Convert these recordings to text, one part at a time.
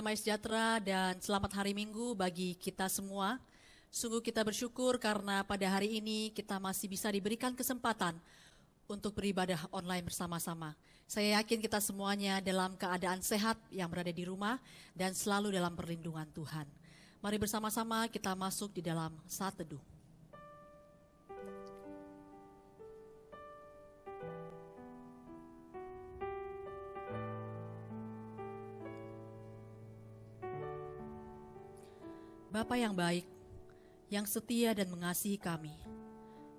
damai sejahtera dan selamat hari Minggu bagi kita semua. Sungguh kita bersyukur karena pada hari ini kita masih bisa diberikan kesempatan untuk beribadah online bersama-sama. Saya yakin kita semuanya dalam keadaan sehat yang berada di rumah dan selalu dalam perlindungan Tuhan. Mari bersama-sama kita masuk di dalam saat teduh. Bapa yang baik, yang setia dan mengasihi kami,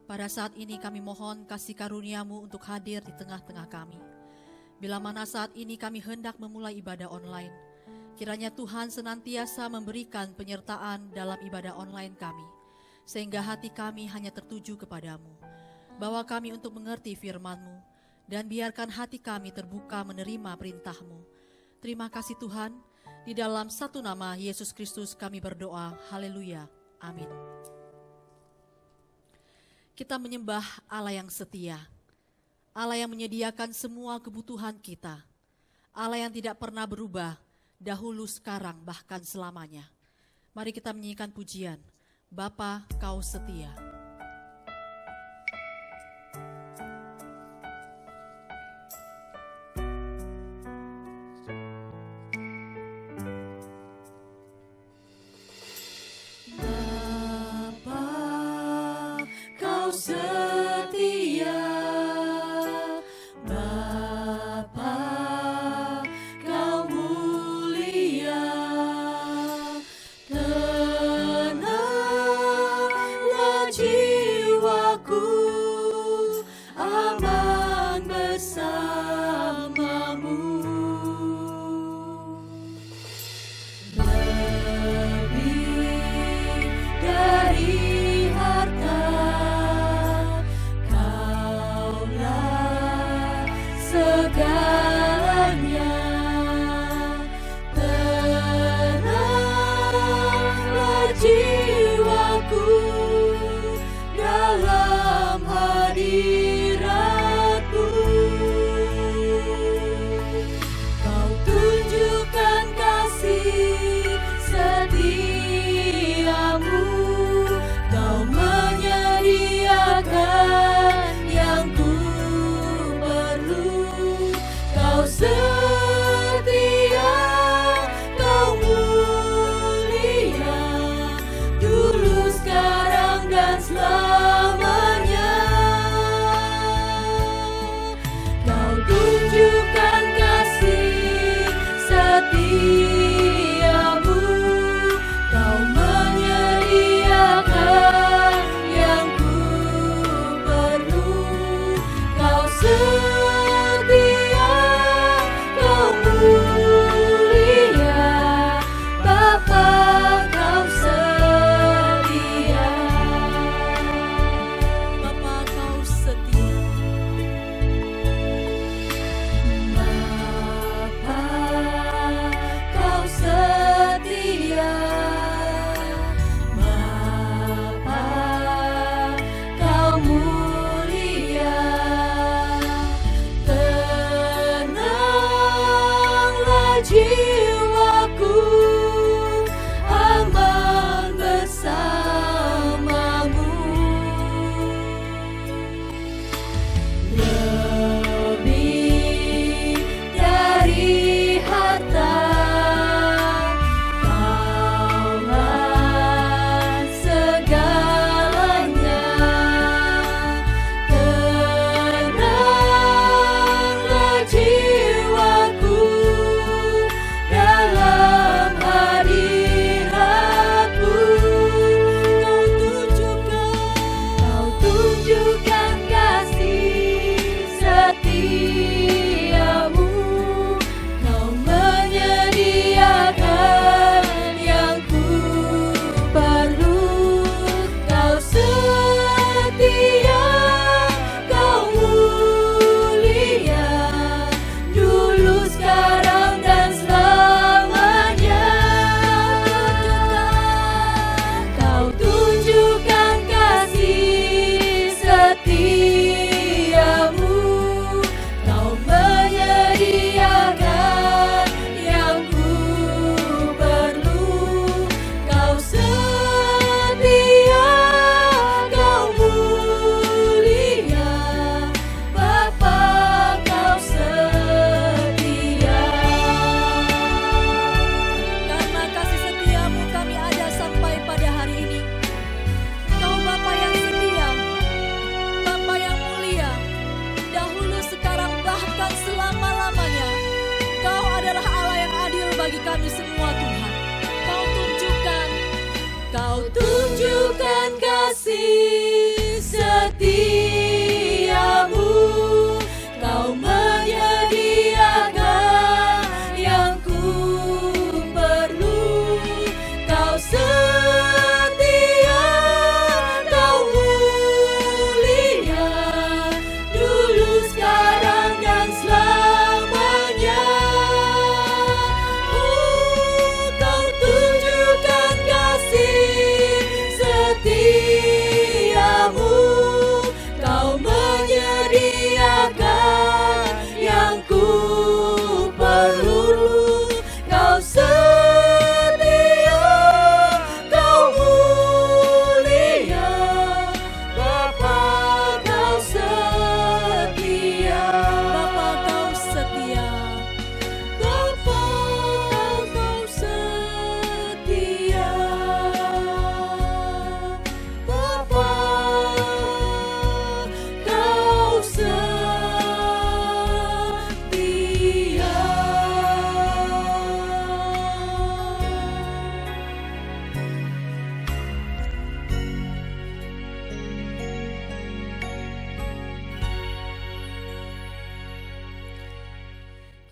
pada saat ini kami mohon kasih karunia-Mu untuk hadir di tengah-tengah kami. Bila mana saat ini kami hendak memulai ibadah online, kiranya Tuhan senantiasa memberikan penyertaan dalam ibadah online kami, sehingga hati kami hanya tertuju kepadamu. Bawa kami untuk mengerti firman-Mu, dan biarkan hati kami terbuka menerima perintah-Mu. Terima kasih Tuhan. Di dalam satu nama Yesus Kristus kami berdoa, haleluya, amin. Kita menyembah Allah yang setia, Allah yang menyediakan semua kebutuhan kita, Allah yang tidak pernah berubah, dahulu, sekarang, bahkan selamanya. Mari kita menyanyikan pujian, Bapa Kau Setia.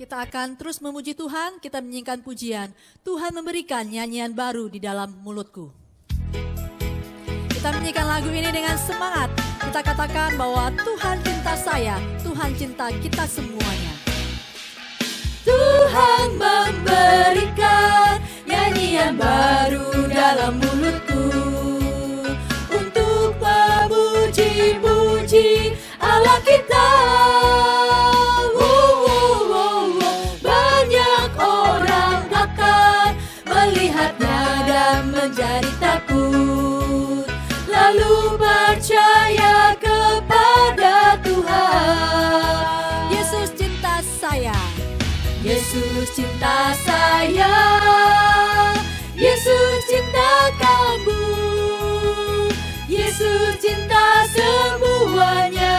Kita akan terus memuji Tuhan, kita menyanyikan pujian. Tuhan memberikan nyanyian baru di dalam mulutku. Kita menyanyikan lagu ini dengan semangat. Kita katakan bahwa Tuhan cinta saya, Tuhan cinta kita semuanya. Tuhan memberikan nyanyian baru dalam mulutku untuk memuji-muji Allah kita. Banyak orang akan melihatnya dan menjadi takut, lalu percaya kepada Tuhan. Yesus cinta saya, Yesus cinta saya, Yesus cinta kamu, Yesus cinta semuanya,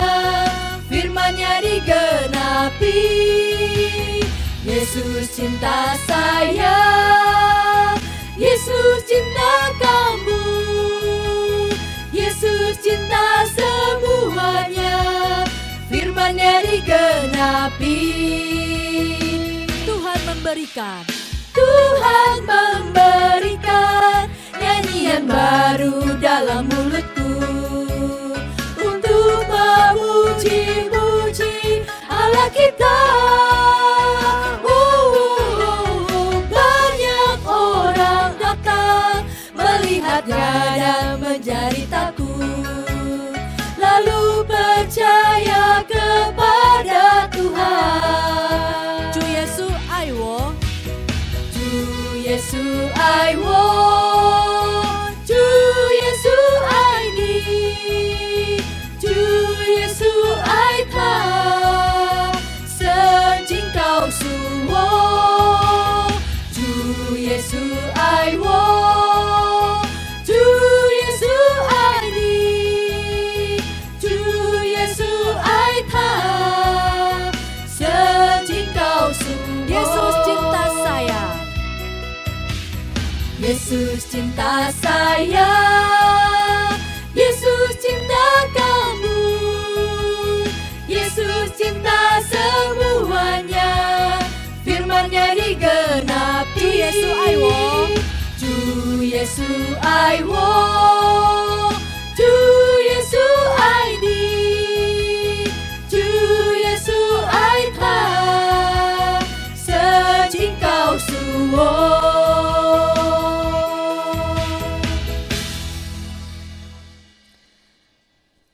firman-Nya digenapi. Yesus cinta saya, Yesus cinta kamu, Yesus cinta semuanya, firman-Nya digenapi. Tuhan memberikan nyanyian baru dalam mulutku untuk memuji-muji Allah kita. Banyak orang datang melihatnya dan menjadi takut, lalu percaya kepada Tuhan. Ju Yesu ai wo, Ju Yesu ai wo, Ju Yesu ai ni, Ju Yesu ai ta,圣经告诉我，主耶稣爱我，主耶稣爱你，主耶稣爱他，圣经告诉我。Yesus cinta saya, Yesus cinta saya, Yesus cinta kamu, Yesus cinta semuanya, firman-Nya digenapi. Ju Yesu ai wo, Ju Yesu ai wo, Ju Yesu ai ni, Ju Yesu ai他，圣经告诉我。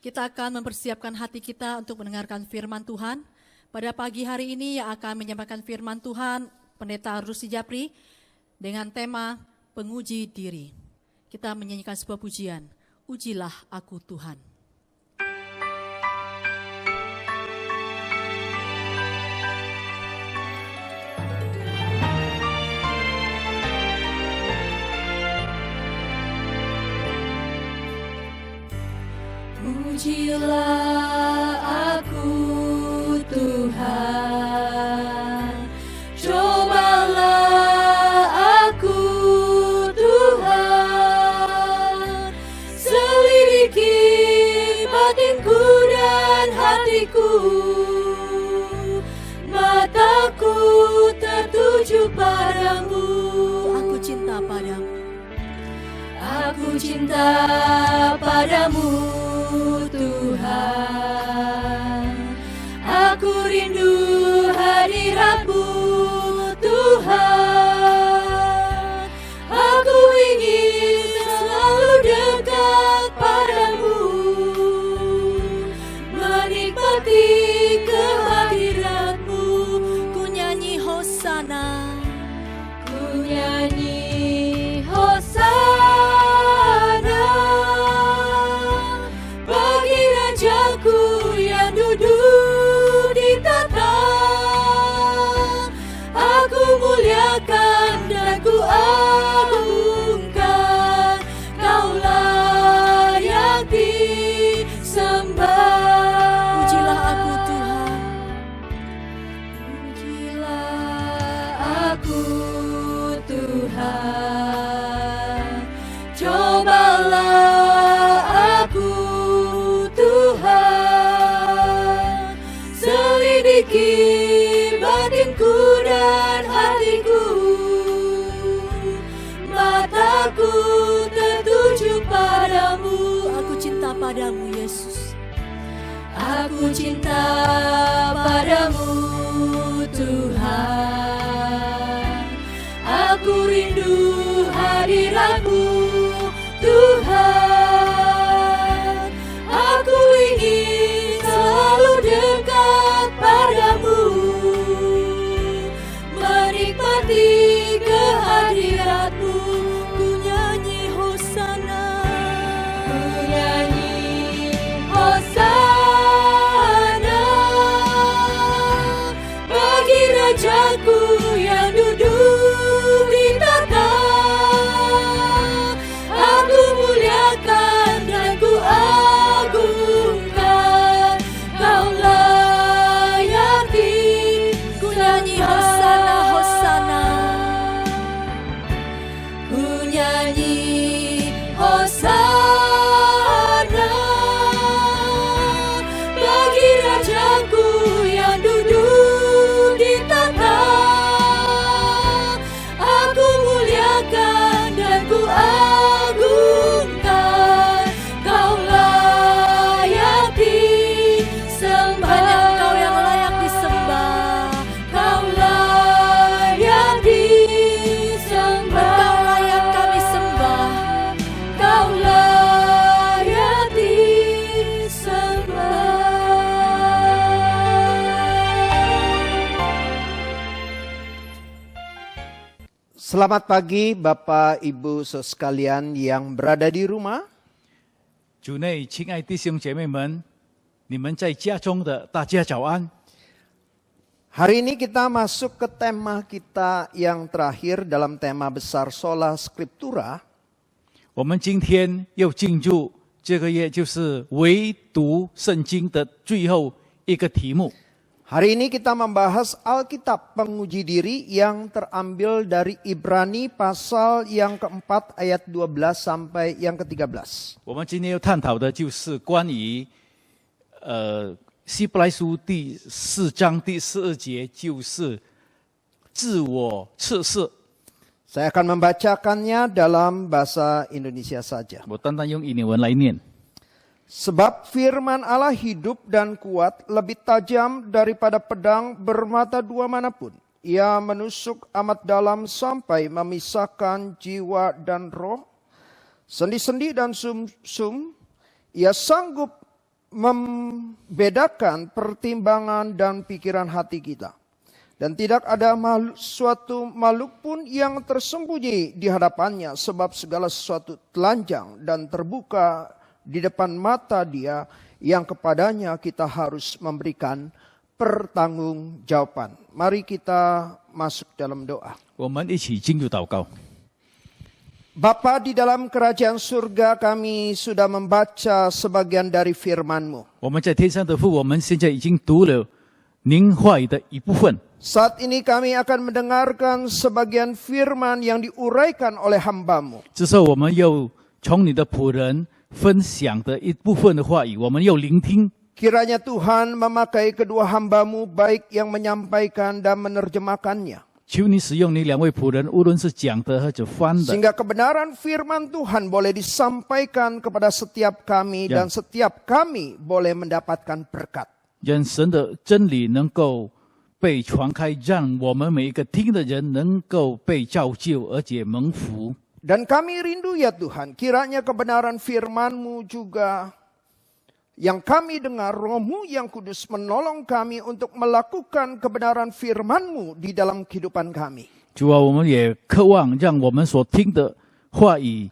Kita akan mempersiapkan hati kita untuk mendengarkan firman Tuhan. Pada pagi hari ini yang akan menyampaikan firman Tuhan, Pendeta Rusi Japri, dengan tema penguji diri. Kita menyanyikan sebuah pujian, Ujilah Aku Tuhan. Ujilah aku Tuhan, cobalah aku Tuhan, selidiki batinku dan hatiku, mataku tertuju padamu. Aku cinta padamu, aku cinta padamu Tuhan, aku rindu hadirat-Mu Tuhan, aku ingin selalu dekat padamu, menikmati kehadirat-Mu. Ku nyanyi Hosana, ku nyanyi Hosana, bagi padamu Yesus. Aku cinta padamu Tuhan, aku rindu hadiratmu Tuhan, aku ingin selalu dekat padamu, menikmati kehadiratmu. Ku nyanyi hosana, Ku nyanyi hosana bagi Rajaku yang duduk di tahta. Aku muliakan dan ku agungkan, Kau layaki. ku nyanyi hosana, hosana. Ku nyanyi hosana bagi Rajaku yang duduk di tahta. Aku muliakan dan ku agungkan, Kau layaki sembah. Hanya Engkau yang layak disembah. Kau layaki sembah. Engkau layak kami sembah. Kau layak disembah. Selamat pagi Bapak Ibu sekalian yang berada di rumah. 主内亲爱弟兄姐妹们，你们在家中的大家早安。 Hari ini kita masuk ke tema kita yang terakhir dalam tema besar Sola Scriptura. 我们今天又进入这个月就是唯读圣经的最后一个题目。 Hari ini kita membahas Alkitab penguji diri yang terambil dari Ibrani pasal yang keempat ayat 12 sampai yang ke-13. 我们今天要探讨的就是关于希伯来书第4章第12节，就是自我测试。 Saya akan membacakannya dalam bahasa Indonesia saja. 我单单用印尼文来念。 Sebab firman Allah hidup dan kuat, lebih tajam daripada pedang bermata dua manapun. Ia menusuk amat dalam sampai memisahkan jiwa dan roh, sendi-sendi dan sum-sum. Ia sanggup membedakan pertimbangan dan pikiran hati kita. Dan tidak ada suatu makhluk pun yang tersembunyi di hadapannya, sebab segala sesuatu telanjang dan terbuka di depan mata Dia yang kepadanya kita harus memberikan pertanggungjawaban. Mari kita masuk dalam doa. 我们一起进入祷告。 Bapa di dalam kerajaan surga, kami sudah membaca sebagian dari firman-Mu. 我们在天上的父，我们现在已经读了您话语的一部分。 Saat ini kami akan mendengarkan sebagian firman yang diuraikan oleh hamba-Mu. 之后，我们又从你的仆人分享的一部分的话语，我们又聆听。 Kiranya Tuhan memakai kedua hamba-Mu, baik yang menyampaikan dan menerjemahkannya. 求你使用你两位仆人，无论是讲的或者翻的， Sehingga kebenaran firman Tuhan boleh disampaikan kepada setiap kami dan setiap kami boleh mendapatkan berkat. 让神的真理能够被传开，让我们每一个听的人能够被造就，而且蒙福。 Dan kami rindu ya Tuhan, kiranya kebenaran firman-Mu juga yang kami dengar, Roh-Mu yang kudus menolong kami untuk melakukan kebenaran firman-Mu di dalam kehidupan kami. 主啊，我们也渴望让我们所听的话语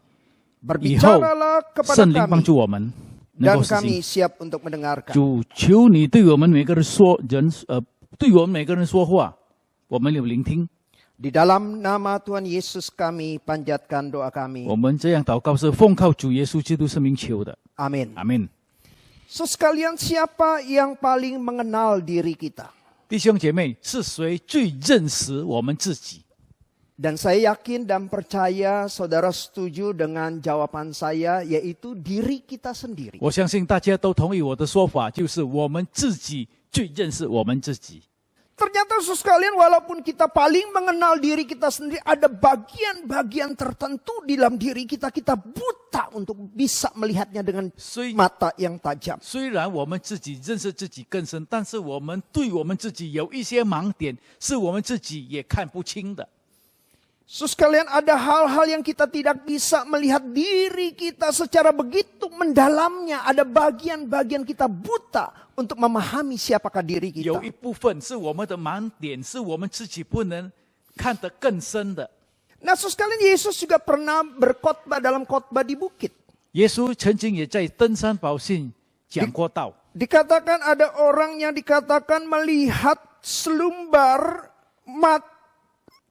以后， Berbicaralah kepada 圣灵帮 kami 助我们能 dan 够实 kami 行。 siap untuk mendengarkan. 主，求你对我们每个人说对我们每个人说话，我们有聆听。 Di dalam nama Tuhan Yesus kami panjatkan doa kami. 我们这样祷告是奉靠主耶稣基督圣名求的， Amin. 阿门。 So sekalian, siapa yang paling mengenal diri kita? 弟兄姐妹，是谁最认识我们自己？ Dan saya yakin dan percaya saudara setuju dengan jawaban saya, yaitu diri kita sendiri. 我相信大家都同意我的说法，就是我们自己最认识我们自己。Ternyata saudara sekalian, walaupun kita paling mengenal diri kita sendiri, ada bagian-bagian tertentu di dalam diri kita, kita buta untuk bisa melihatnya dengan 虽 mata yang tajam. 虽然我们自己认识自己更深，但是我们对我们自己有一些盲点，是我们自己也看不清的。 Saudara sekalian, ada hal-hal yang kita tidak bisa melihat diri kita secara begitu mendalamnya. Ada bagian-bagian kita buta untuk memahami siapakah diri 有 kita. 一部分是我们的盲点，是我们自己不能看得更深的。 Nah, saudara sekalian, Yesus juga pernah berkhotbah dalam khotbah di bukit. 耶稣曾经也在登山宝训讲过道， Dikatakan ada orang yang dikatakan melihat selumbar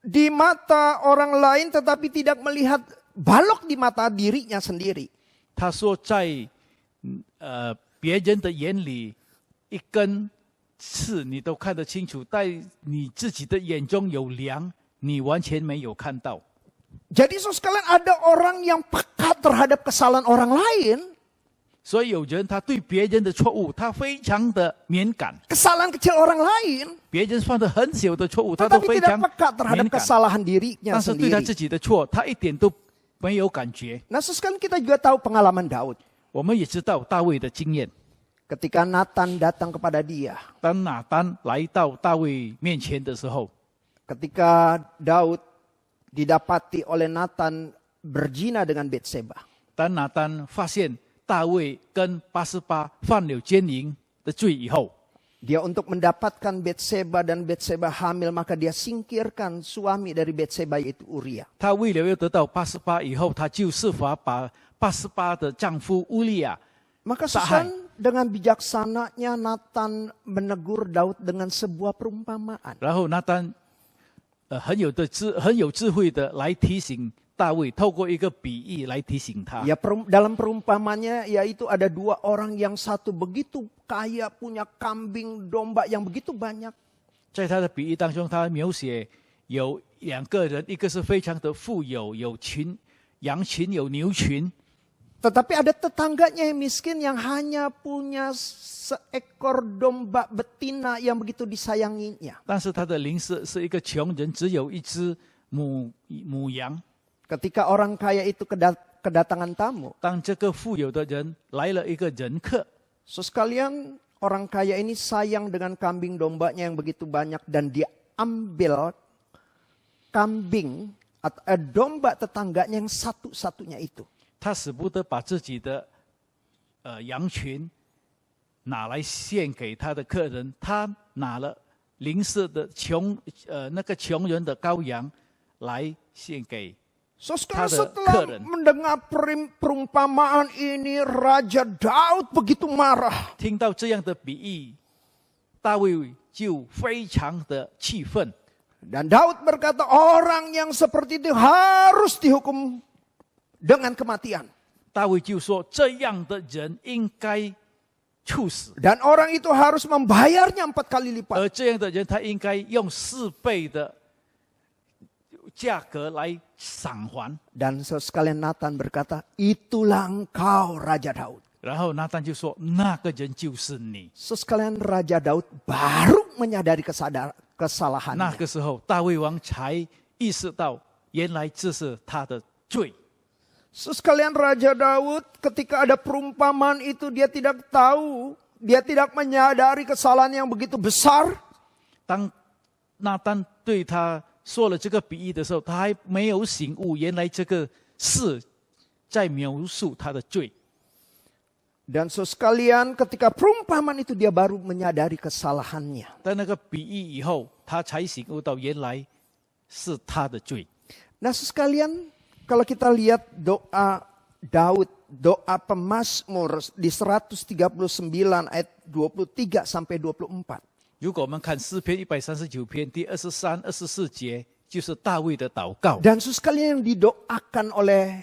di mata orang lain, tetapi tidak melihat balok di mata dirinya sendiri. 他说在别人的眼里，一根刺你都看得清楚，在你自己的眼中有梁，你完全没有看到。 Jadi saudara sekalian, ada orang yang peka terhadap kesalahan orang lain. 所以有人他对别人的错误，他非常的敏感。 Kesalahan kecil orang lain, 别人犯的很小的错误，他都 tetapi 非 tidak 常 peka terhadap 敏感。 kesalahan dirinya 但是对他 sendiri. 自己的错，他一点都没有感觉。 Nah, sekarang kita juga tahu pengalaman Daud. 我们也知道大卫的经验， Ketika Nathan datang kepada dia, 当拿单来到大卫面前的时候， ketika Daud didapati oleh Nathan berzina dengan Betseba. 当拿单发现大卫跟八十八犯了奸淫的罪以后， Dia untuk mendapatkan Betseba dan Betseba hamil, maka dia singkirkan suami dari Betseba yaitu Uria. 他为了要得到八十八以后，他就设法把八十八的丈夫乌利亚 Maka Sahai. Susan dengan bijaksananya Nathan menegur Daud dengan sebuah perumpamaan. 然后拿单很有智慧的来提醒大卫，透过一个比喻来提醒他。 Ya, dalam perumpamannya yaitu ada dua orang, yang satu begitu kaya, punya kambing domba yang begitu banyak. 在他的比喻当中，他描写有两个人，一个是非常的富有，有羊群，有牛群。 Tetapi ada tetangganya yang miskin yang hanya punya seekor domba betina yang begitu disayanginya. 但是他的邻舍是一个穷人，只有一只母羊。 Ketika orang kaya itu kedatangan tamu, 当这个富有的人来了一个人客， sekalian orang kaya ini sayang dengan kambing dombanya yang begitu banyak, dan dia ambil kambing atau domba tetangganya yang satu-satunya itu. 他舍不得把自己的羊群拿来献给他的客人，他拿了邻舍的那个穷人的羔羊来献给 Setelah mendengar perumpamaan ini, Raja Daud begitu marah. 听到这样的比喻，大卫就非常的气愤。 Dan Daud berkata, orang yang seperti itu harus dihukum dengan kematian. 大卫就说，这样的人应该处死， Dan orang itu harus membayarnya 4 kali lipat. 而这样的人他应该用4倍的价格来偿还。 Dan sekalian Nathan berkata, itulah engkau Raja Daud. 然后拿单就说，那个人就是你。 Sekalian Raja Daud baru menyadari 那 kesalahannya. 个时候，大卫王才意识到，原来这是他的罪。 Sekalian Raja Daud ketika ada perumpamaan itu, dia tidak tahu, dia tidak menyadari kesalahan yang begitu besar. 当拿单对他说了这个比喻的时候，他还没有醒悟，原来这个是在描述他的罪。 Dan sekalian ketika perumpamaan itu dia baru menyadari kesalahannya. 但那个比喻以后，他才醒悟到原来是他的罪。 Nah sekalian, kalau kita lihat doa Daud, doa pemazmur di 139 ayat 23 sampai 24. 如果我们看诗篇139篇第23、24节，就是大卫的祷告。 Dan sekalian yang didoakan oleh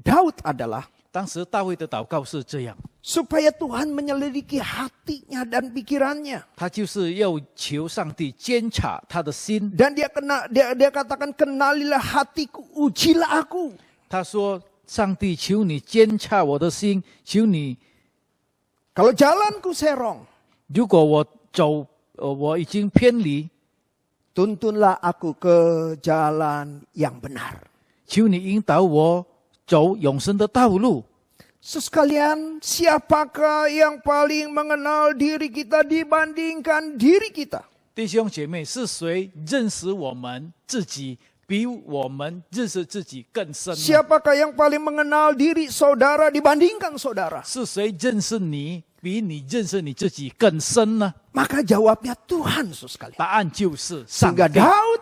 Daud adalah 当时大卫的祷告是这样， supaya Tuhan menyelidiki hatinya dan pikirannya. 他就是要求上帝监察他的心。 Dan dia katakan, kenalilah hatiku, ujilah aku. 他说：“上帝，求你监察我的心，求你， Kalau jalanku serong, 如果我已经偏离， Tuntunlah aku ke jalan yang benar. 求你引导我走永生的道路。 Sekalian, siapakah yang paling mengenal diri kita dibandingkan diri kita? 弟兄姐妹，是谁认识我们自己比我们认识自己更深呢？ Siapakah yang paling mengenal diri saudara dibandingkan saudara? 是谁认识你比你认识你自己更深呢？ Maka jawabnya Tuhan, sekalian. 答案就是上 Sehingga 帝。 Daud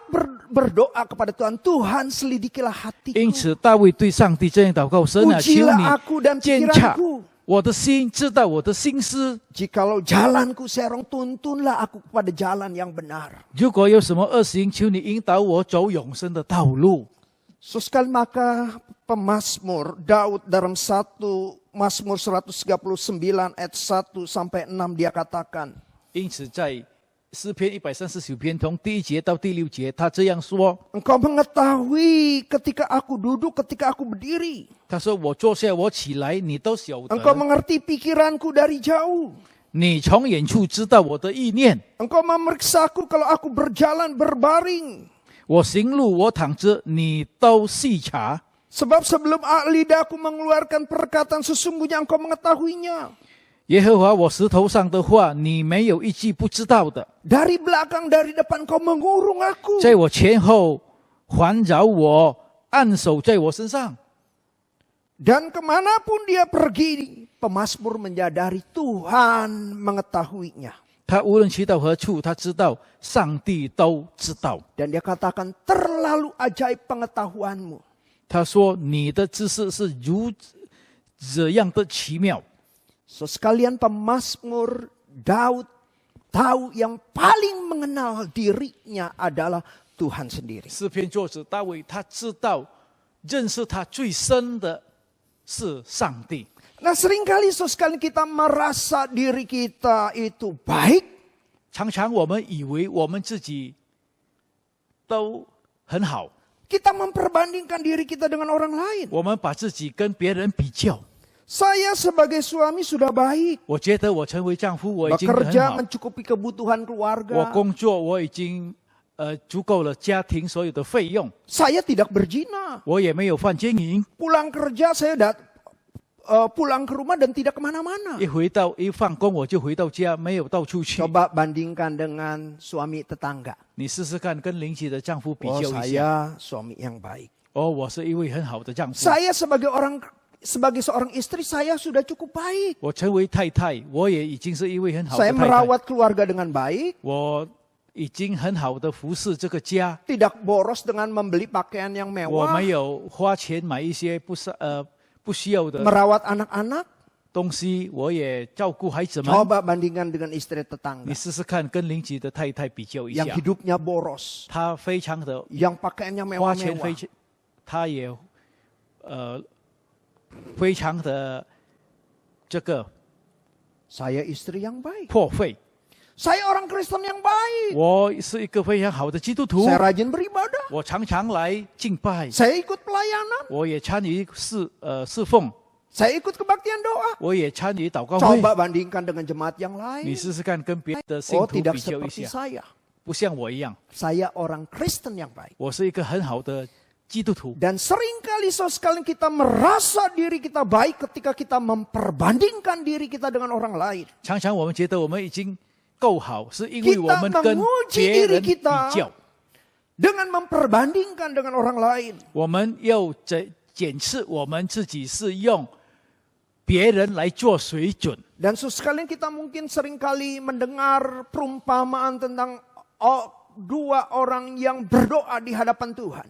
berdoa kepada Tuhan, Tuhan selidikilah 因 hatiku, 此，大卫对上帝这样祷告：神啊，求 ujilah aku dan 你监察 pikiranku. 我的心，知道我的心思。 Jikalau jalanku serong, tuntunlah aku kepada jalan yang benar. 如果有什么恶行，求你引导我走永生的道路。 Sekali maka pemazmur Daud dalam 1 Mazmur 139 ayat 1 sampai 6 dia katakan, 因此，在诗篇139篇从第1节到第6节，他这样说： Engkau mengetahui ketika aku duduk, ketika aku berdiri. 他说我坐下，我起来，你都晓 Engkau 得。 mengerti pikiranku dari jauh. 你从远处知道我的意念。 Engkau memeriksaku kalau aku berjalan berbaring. 我行路，我躺着，你都细察。 Sebab sebelum lidahku mengeluarkan perkataan, sesungguhnya engkau mengetahuinya. 耶和华，我石头上的话，你没有一句不知道的。 Dari belakang, dari depan engkau mengurung aku. 在我前后环绕我，按手在我身上。 Dan kemanapun dia pergi, pemazmur menyadari Tuhan mengetahuinya. 他无论去到何处，他知道，上帝都知道。 Dan dia katakan, terlalu ajaib pengetahuanmu. 他说：“你的知识是如这样的奇妙。” So sekalian pemazmur Daud tahu yang paling mengenal dirinya adalah Tuhan sendiri. 诗篇作者大卫，他知道认识他最深的是上帝。 Nah seringkali so sekalian kita merasa diri kita itu baik. 常常我们以为我们自己都很好， Kita memperbandingkan diri kita dengan orang lain. 我们把自己跟别人比较。 Saya sebagai suami sudah baik. 我觉得我成为丈夫，我已经很 Bekerja 好。 mencukupi kebutuhan 我 keluarga. 工作，我已经足够了家庭所有的费用， Saya tidak berzina. 我也没有犯奸淫。 Pulang kerja saya pulang ke rumah dan tidak kemana-mana. 一放工我就回到家，没有到处去。 Coba bandingkan dengan suami tetangga. 你试试看，跟邻居的丈夫比 Oh 较一下。 saya suami yang baik. 哦，我是一位很好的丈夫。 Saya sebagai seorang istri saya sudah cukup baik. 我成为太太，我也已经是一位很好的 Saya 太太。 merawat keluarga dengan baik. 我已经很好的服侍这个家， Tidak boros dengan membeli pakaian yang 我 mewah. 没有花钱买一些不需要的 Merawat anak-anak. 东西，我也照顾孩子们。 Coba bandingkan dengan istri 你 tetangga. 试试看，跟邻居的太太比较一 Yang 下， hidupnya boros. 她非常的 Yang pakaiannya 花钱 mewah-mewah. 她也非常的这个 Saya istri yang baik. 破费。 Saya orang Kristen yang baik. 我是一个非常好的基督徒， Saya rajin beribadah. 我常常来敬拜， Saya ikut pelayanan. 我也参与侍奉， Saya ikut kebaktian doa. 我也参与祷告会。 Coba bandingkan dengan jemaat yang 你 lain. 试试看，跟别的信 Oh 徒 tidak 比较一 seperti 下， saya. 不像我一样， Saya orang Kristen yang baik. 我是一个很好的基督徒。 Dan seringkali sekali kita merasa diri kita baik ketika kita memperbandingkan diri kita dengan orang lain. 常常我们觉得我们已经够好，是因为我 Kita 们跟 menguji 别 diri 人比 kita 较， dengan memperbandingkan dengan orang lain. 我们要检视我们自己是用别人来做水准。 Dan sekalian kita mungkin seringkali mendengar perumpamaan tentang dua orang yang berdoa di hadapan Tuhan.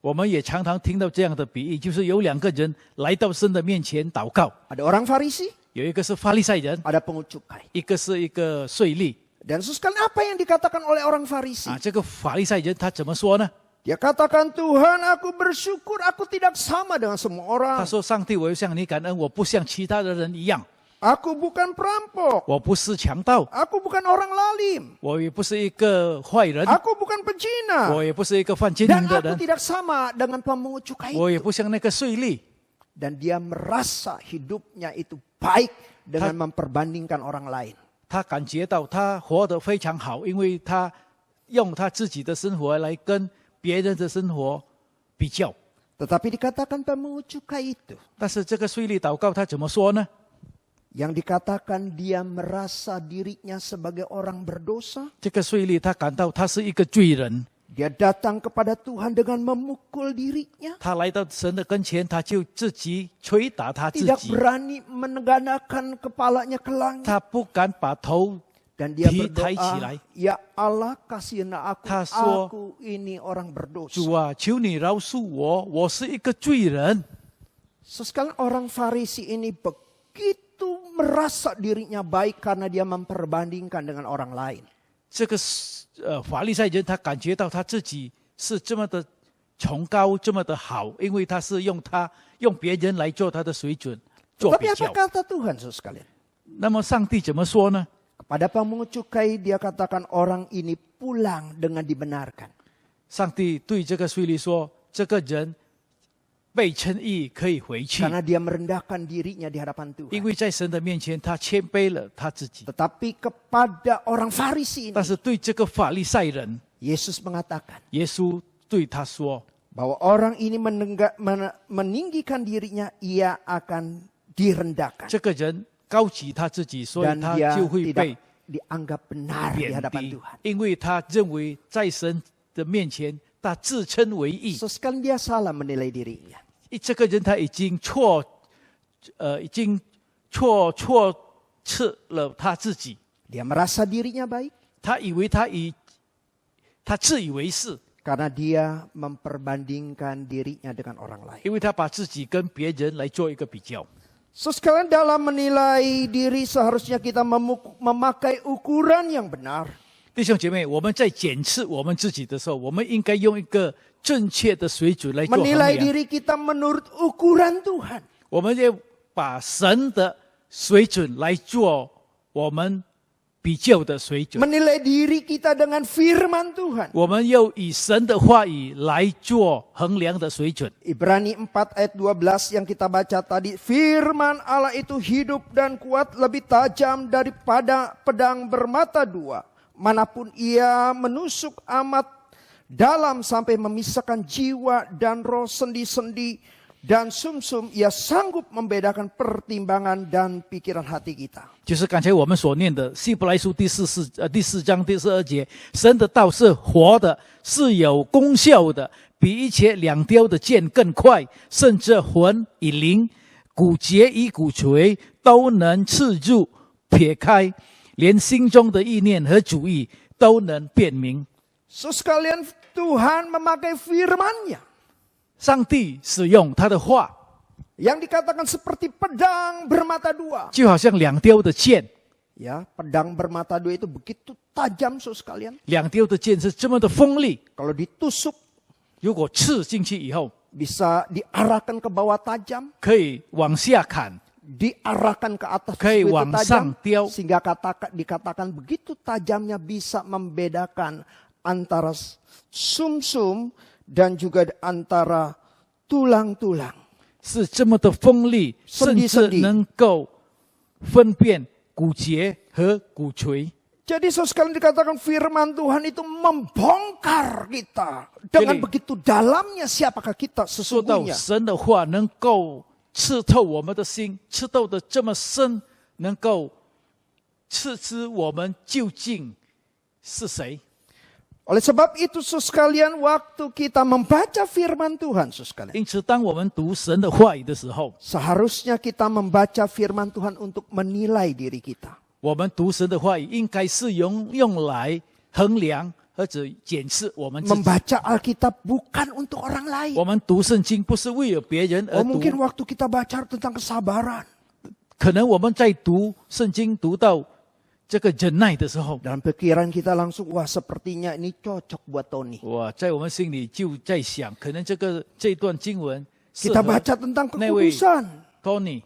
我们也常常听到这样的比喻，就是有两个人来到神的面前祷告， Ada orang Farisi, 有一个是法利赛人， ada pungut cukai. 一个是一个税吏。 Dan sekalian apa yang dikatakan oleh orang Farisi? 这个法利赛人他怎么说呢？ Dia katakan, Tuhan aku bersyukur aku tidak sama dengan semua 他 orang. 说：“上帝，我要向你感恩，我不像其他的人一样， Aku bukan perampok. 我不是强盗， Aku bukan orang lalim. 我也不是一个坏人， Aku bukan pezina. 我也不是一个犯奸 Dan 淫的 aku 人， tidak sama dengan pemungut cukai 我 itu. 也不像那个税吏。 Dan dia merasa hidupnya itu baik dengan memperbandingkan orang lain. 他感觉到他活得非常好，因为他用他自己的生活来跟别人的生活比较。 Tetapi dikatakan pemungut cukai itu, 但是这个税吏祷告他怎么说呢？ yang dikatakan dia merasa dirinya sebagai orang berdosa, 这个税吏他感到他是一个罪人， dia datang kepada Tuhan dengan memukul dirinya, 他来到神的跟前，他就自己捶打他自 tidak 己， berani menegakkan kepalanya ke langit, 他不敢把头 dan dia 皮抬起 berdoa, 来。 ya Allah kasihilah aku, 他说， aku ini orang berdosa. 主啊，求你饶恕我，我是一个罪人。 Sekarang orang Farisi ini begitu merasa dirinya baik karena dia memperbandingkan dengan orang lain. 这个法利赛人他感觉到他自己是这么的崇高，这么的好，因为他是用别人来做他的水准做 Tapi 比 apa 较。 kata Tuhan, saudara sekalian? 那么上帝怎么说呢？ Kepada pemungut cukai dia katakan orang ini pulang dengan dibenarkan. 上帝对这个税吏说：“这个人被称义，可以回去， Karena dia merendahkan dirinya di hadapan 因 Tuhan. 为在神的面前，他谦卑了他自己。 Tetapi kepada orang Farisi 但 ini, 是对这个法利赛人， Yesus mengatakan 耶稣对他说 bahwa orang ini meninggikan dirinya, ia akan：‘ direndahkan. 这个人高举他自己，所以 Dan 他 dia 就会被 tidak dianggap benar di 贬 hadapan 低 Tuhan.’，因为他认为在神的面前，他自称为义。 Sesekali dia salah menilai dirinya. 这个人他已经错斥了他自己， Dia merasa dirinya baik 他以为他自以为是。 karena dia memperbandingkan dirinya dengan orang lain. 因为他把自己跟别人来做一个比较。 Sekalian dalam menilai diri seharusnya kita memakai ukuran yang benar. 弟兄姐妹，我们在检视我们自己的时候，我们应该用一个正确的水准来做衡 Menilai 量。 diri kita menurut ukuran Tuhan. 我们要把神的水准来做我们比较的水准。 Menilai diri kita dengan firman Tuhan. 我们要以神的话语来做衡量的水准。 Ibrani 4 ayat 12 yang kita baca tadi. Firman Allah itu hidup dan kuat, lebih tajam daripada pedang bermata dua. Manapun ia menusuk amat dalam sampai memisahkan jiwa dan roh, sendi-sendi dan sumsum, ia sanggup membedakan pertimbangan dan pikiran hati kita. 就是刚才我们所念的希伯来书第四章第12节，神的道是活的，是有功效的，比一切两雕的剑更快，甚至魂与灵、骨节与骨髓都能刺入、撇开，连心中的意念和主意都能辨明。 Sekalian Tuhan memakai firman-Nya 上帝使用他的话， yang dikatakan seperti pedang bermata dua. 就好像两雕的剑， Ya, pedang bermata dua itu begitu tajam, saudara sekalian. 两雕的剑是这么的锋利， Kalau ditusuk 如果刺进去以后， bisa diarahkan ke bawah tajam, 可以往下砍， diarahkan ke atas 可以 begitu 往上 tajam, 雕。 sehingga dikatakan begitu tajamnya bisa membedakan antara sumsum dan juga antara tulang-tulang. 是这么的锋利，甚至能够分辨骨节和骨髓。 Jadi sekalian dikatakan firman Tuhan itu membongkar kita dengan Jadi, begitu dalamnya siapakah kita 说到 sesungguhnya. 神的话能够刺透我们的心，刺透的这么深，能够刺知我们究竟是谁。 Oleh sebab itu sekalian waktu kita membaca firman Tuhan sekalian, 因此，当我们读神的话语的时候， seharusnya kita membaca firman Tuhan untuk menilai diri kita. 我们读神的话语应该是用来衡量或者检视我们自己。 Membaca Alkitab bukan untuk orang lain. 我们读圣经不是为了别人而 Oh, 读， mungkin waktu kita baca tentang kesabaran, 可能我们在读圣经读到这个忍耐的时候， dalam pikiran kita langsung, wah sepertinya ini cocok buat Tony. 哇，在我们心里就在想，可能这段经文适 Kita 合 baca tentang Newe. kekudusan. Tony。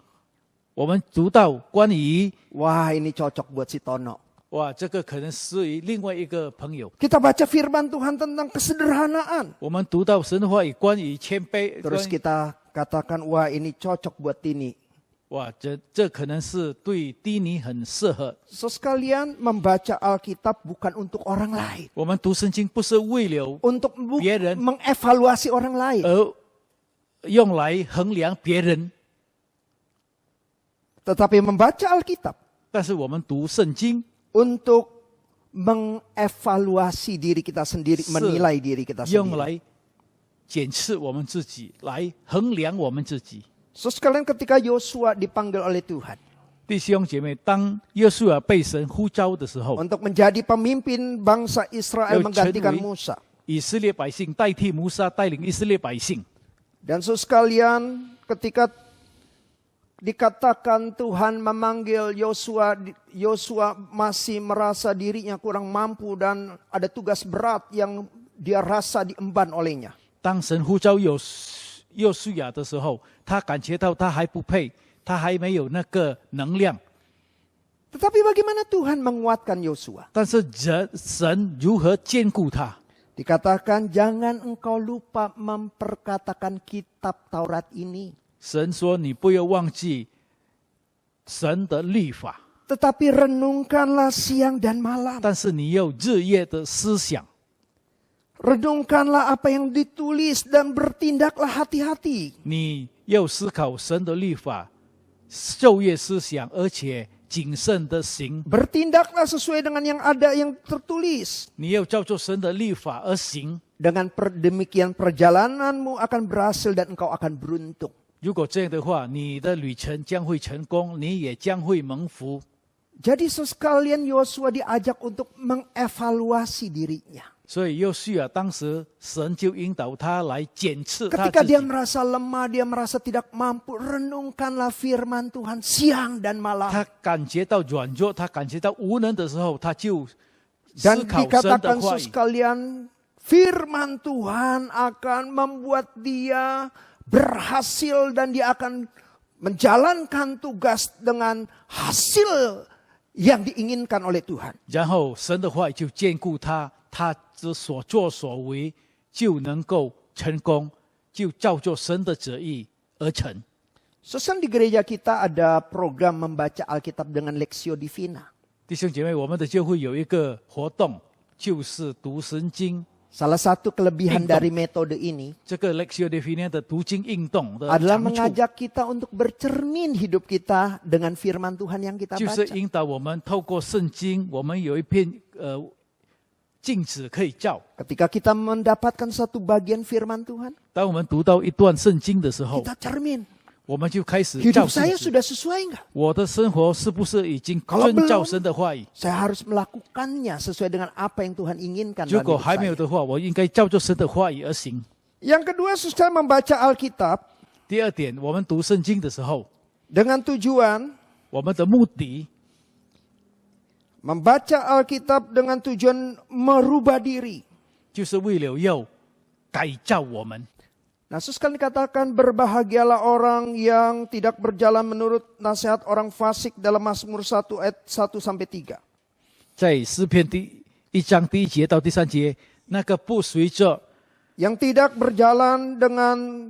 我们读到关于 Wah ini cocok buat si Tono. 哇，这个可能是于另外一个朋友。 Kita baca firman Tuhan tentang kesederhanaan. 我们读到神的话语关于谦卑， Terus 关于 kita katakan, wah ini cocok buat Tini. 哇，这可能是对低尼很适合。 Sekalian membaca Alkitab bukan untuk orang lain. 我们读圣经不是为了 Untuk别人 mengevaluasi orang lain. 而用来衡量别人， Tetapi membaca Alkitab 但是我们读圣经 untuk mengevaluasi diri kita sendiri, menilai diri kita 用 sendiri. 来检视我们自己，来衡量我们自己。 So sekalian ketika Yosua dipanggil oleh Tuhan 弟兄姐妹，当约书亚被神呼召的时候， untuk menjadi pemimpin bangsa Israel Yo, menggantikan Chen Wei. Musa. 以色列百姓代替摩西带领以色列百姓。 Dan so sekalian ketika dikatakan Tuhan memanggil Yosua, Yosua masih merasa dirinya kurang mampu dan ada tugas berat yang dia rasa diemban olehnya. 当神呼召约书亚的时候，他感觉到他还不配，他还没有那个能量。 Tetapi bagaimana Tuhan menguatkan Yosua? 但是神如何兼顾他？ Dikatakan jangan engkau lupa memperkatakan kitab Taurat ini. 神说：“你不要忘记神的律法， Tetapi renungkanlah siang dan malam. 但是你要日夜的思想， Renungkanlah apa yang ditulis dan bertindaklah hati-hati. 你要思考神的律法，昼夜思想，而且谨慎的行。 Bertindaklah sesuai dengan yang ada yang tertulis. 你要照着神的律法而行。 Dengan demikian perjalananmu akan berhasil dan engkau akan beruntung. 如果这样的话，你的旅程将会成功，你也将会蒙福。 Jadi sekalian Yosua diajak untuk mengevaluasi dirinya. 所以约书亚当时神就引导他来检视他 Ketika 自 dia 己。 merasa lemah, dia merasa tidak mampu, renungkanlah firman Tuhan siang dan malam. 他感觉到软弱，他感觉到无能的时候，他就 Dan 思考神的 dikatakan 话语。 sekalian, firman Tuhan akan membuat dia berhasil dan dia akan menjalankan tugas dengan hasil yang diinginkan oleh Tuhan. 然后神的话语就兼顾他，他之所作所为就能够成功，就照着神的旨意而成。 Sesuai di gereja kita ada program membaca Alkitab dengan Lexio Divina. 弟兄姐妹，我们的教会有一个活动，就是读神经。 Salah satu kelebihan Ingdong. dari metode ini 这个 Lexio Divina 的读经运动的 adalah 长处， mengajak kita untuk bercermin hidup kita dengan firman Tuhan yang kita 就是 baca. 引导我们透过圣经，我们有一片镜子可以照。 Ketika kita mendapatkan satu bagian firman Tuhan, 当我们读到一段圣经的时候， kita cermin. 我们就开始照 Hidup 镜 saya 子。 sudah sesuai enggak? 我的生活是不是已经 Kalau 遵照 belum 神的话语？ Saya harus melakukannya sesuai dengan apa yang Tuhan inginkan 如 dalam 果 hidup 还没有 saya. 的话，我应该照着神的话语而行。 Yang kedua, setelah membaca Alkitab 第二点，我们读圣经的时候， dengan tujuan 我们的目的 membaca Alkitab dengan tujuan merubah diri. 就是为了要改造我们。 Nah, sekali dikatakan berbahagialah orang yang tidak berjalan menurut nasihat orang fasik dalam Mazmur 1 ayat 1 sampai 3. 在诗篇第1章第1节到第3节，那个不随着 Yang tidak berjalan dengan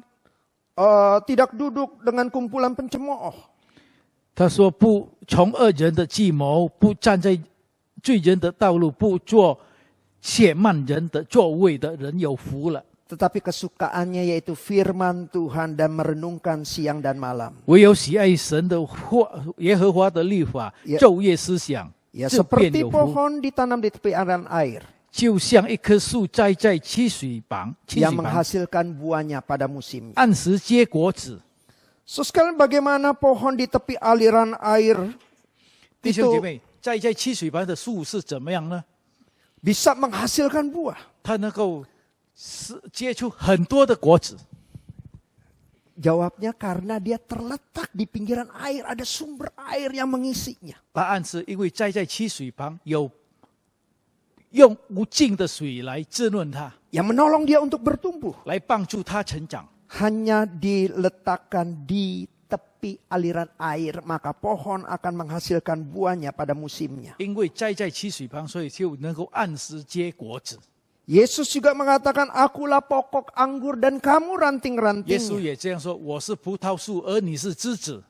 tidak duduk dengan kumpulan pencemooh. 他说不从恶人的计谋，不站在罪人的道路，不做亵慢人的座位的人有福了。 Tetapi kesukaannya yaitu firman Tuhan dan merenungkan siang dan malam. 唯有喜爱神的话，耶和华的律法， 也 昼夜思想， Ya 这便 seperti 有福。 pohon ditanam di tepi aliran air 就像一棵树栽在溪水旁， yang menghasilkan buahnya pada musimnya. 按时结果子。 So sekalian bagaimana pohon di tepi aliran air 弟兄姐 itu 妹，栽在溪水旁的树是怎么样呢？ bisa menghasilkan buah? 它能够结出很多的果子。 Jawabnya karena dia terletak di pinggiran air, ada sumber air yang mengisinya. 答案是因为栽在溪水旁，有用无尽的水来滋润它， Yang menolong dia untuk bertumbuh. 来帮助它成长。 Hanya diletakkan di tepi aliran air, maka pohon akan menghasilkan buahnya pada musimnya. 因为栽在溪水旁，所以就能够按时结果子。 Yesus juga mengatakan, akulah pokok anggur dan kamu 耶稣 ranting-rantingnya. 也这样说：“我是葡萄树，而你是枝子。”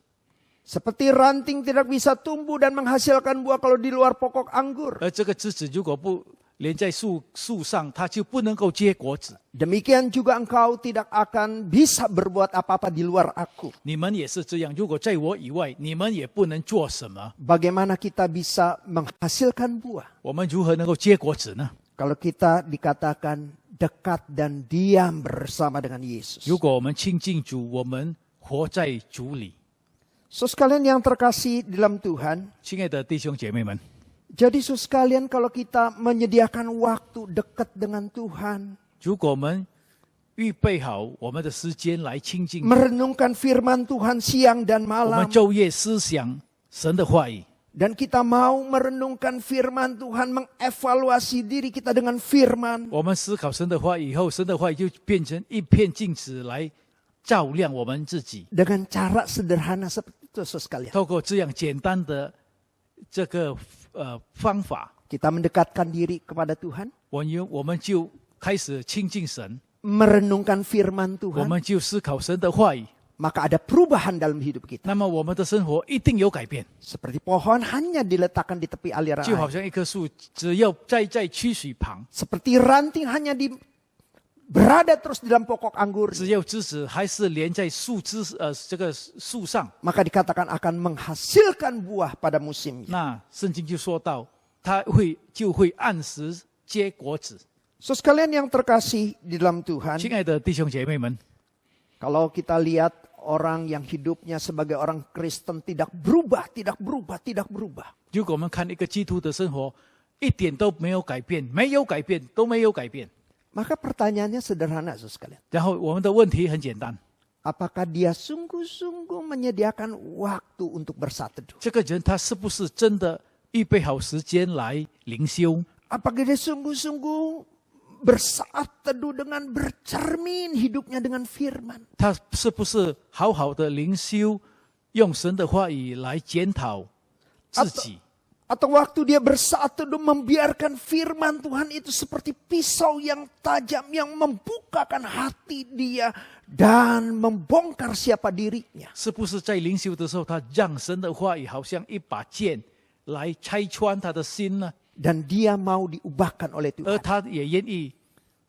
Seperti ranting tidak bisa tumbuh dan menghasilkan buah kalau di luar pokok anggur. 而这个枝子如果不连在树上，它就不能够结果子。 Demikian juga engkau tidak akan bisa berbuat apa-apa di luar aku. 你们也是这样，如果在我以外，你们也不能做什么。 Bagaimana kita bisa menghasilkan buah? 我们如何能够结果子呢？ Kalau kita dikatakan dekat dan diam bersama dengan Yesus. 如果我们亲近主，我们活在主里。 Saudara sekalian yang terkasih dalam Tuhan, 亲爱的弟兄姐妹们， jadi saudara sekalian kalau kita menyediakan waktu dekat dengan Tuhan, 如果我们预备好我们的时间来亲近， merenungkan firman Tuhan siang dan 我 malam, 们昼夜思想神的话语， dan kita mau merenungkan firman Tuhan, mengevaluasi diri kita dengan firman, 我们思考神的话语以后，神的话语就变成一片镜子来照亮我们自己。 dengan cara sederhana seperti itu saudara sekalian. 透过这样简单的这个方法， Kita mendekatkan diri kepada Tuhan, 我们就开始亲近神， merenungkan firman 我 Tuhan, 们就思考神的话语， maka ada perubahan dalam hidup kita. 那么我们的生活一定有改变。 Seperti pohon hanya diletakkan di tepi aliran 就好 air. 像一棵树，只要栽在曲水旁， Seperti ranting hanya berada terus di dalam pokok anggur, 只要枝子还是连在这个树上， maka dikatakan akan menghasilkan buah pada musimnya. 那圣经就说到，它就会按时结果子。 So sekalian yang terkasih di dalam Tuhan, 亲爱的弟兄姐妹们， kalau kita lihat orang yang hidupnya sebagai orang Kristen tidak berubah, tidak berubah, tidak berubah. 如果我们看一个基督的生活，一点都没有改变，没有改变，都没有改变。 Maka pertanyaannya sederhana, saudara sekalian. 然后我们的问题很简单： Apakah dia sungguh-sungguh menyediakan waktu untuk bersatu teduh? 这个人他是不是真的预备好时间来灵修？ Apakah dia sungguh-sungguh bersaat teduh dengan bercermin hidupnya dengan firman? 他是不是好好的灵修，用神的话语来检讨自己？ Atau waktu dia bersaat teduh membiarkan firman Tuhan itu seperti pisau yang tajam yang membukakan hati dia dan membongkar siapa dirinya. 是不是在灵修的时候，他让神的话语好像一把剑来拆穿他的心呢？ Dan dia mau diubahkan oleh 而 Tuhan. 他也愿意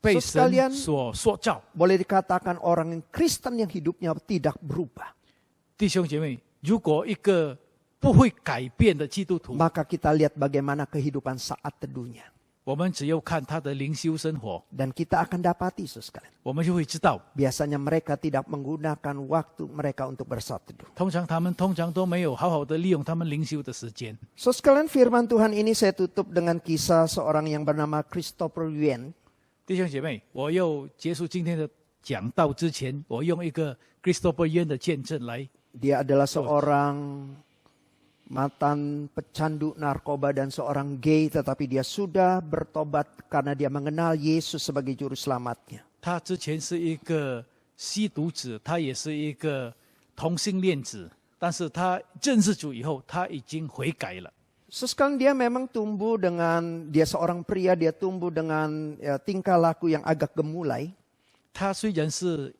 被 So, 神所塑造。 Boleh dikatakan orang yang Kristen yang hidupnya tidak berubah. 弟兄姐妹，如果一个不会改变的基督徒， Maka kita lihat bagaimana kehidupan saat teduhnya. 我们只要看他的灵修生活， Dan kita akan dapati sekalian. 我们就会知道， Biasanya mereka tidak menggunakan waktu mereka untuk bersatu teduh. 他们通常都没有好好的利用他们灵修的时间。 So sekalian firman Tuhan ini saya tutup dengan kisah seorang yang bernama Christopher Yuan. 弟兄姐妹，我要结束今天的讲道之前，我用一个 Christopher Yuan 的见证来。 Dia adalah seorang mantan pecandu narkoba dan seorang gay, tetapi dia sudah bertobat karena dia mengenal Yesus sebagai juru selamatnya. 他之前是一个吸毒子，他也是一个同性恋子，但是他认识主以后，他已经悔改了。 Sekarang dia memang tumbuh dengan, dia seorang pria, dia tumbuh dengan tingkah laku yang agak gemulai. 他虽然是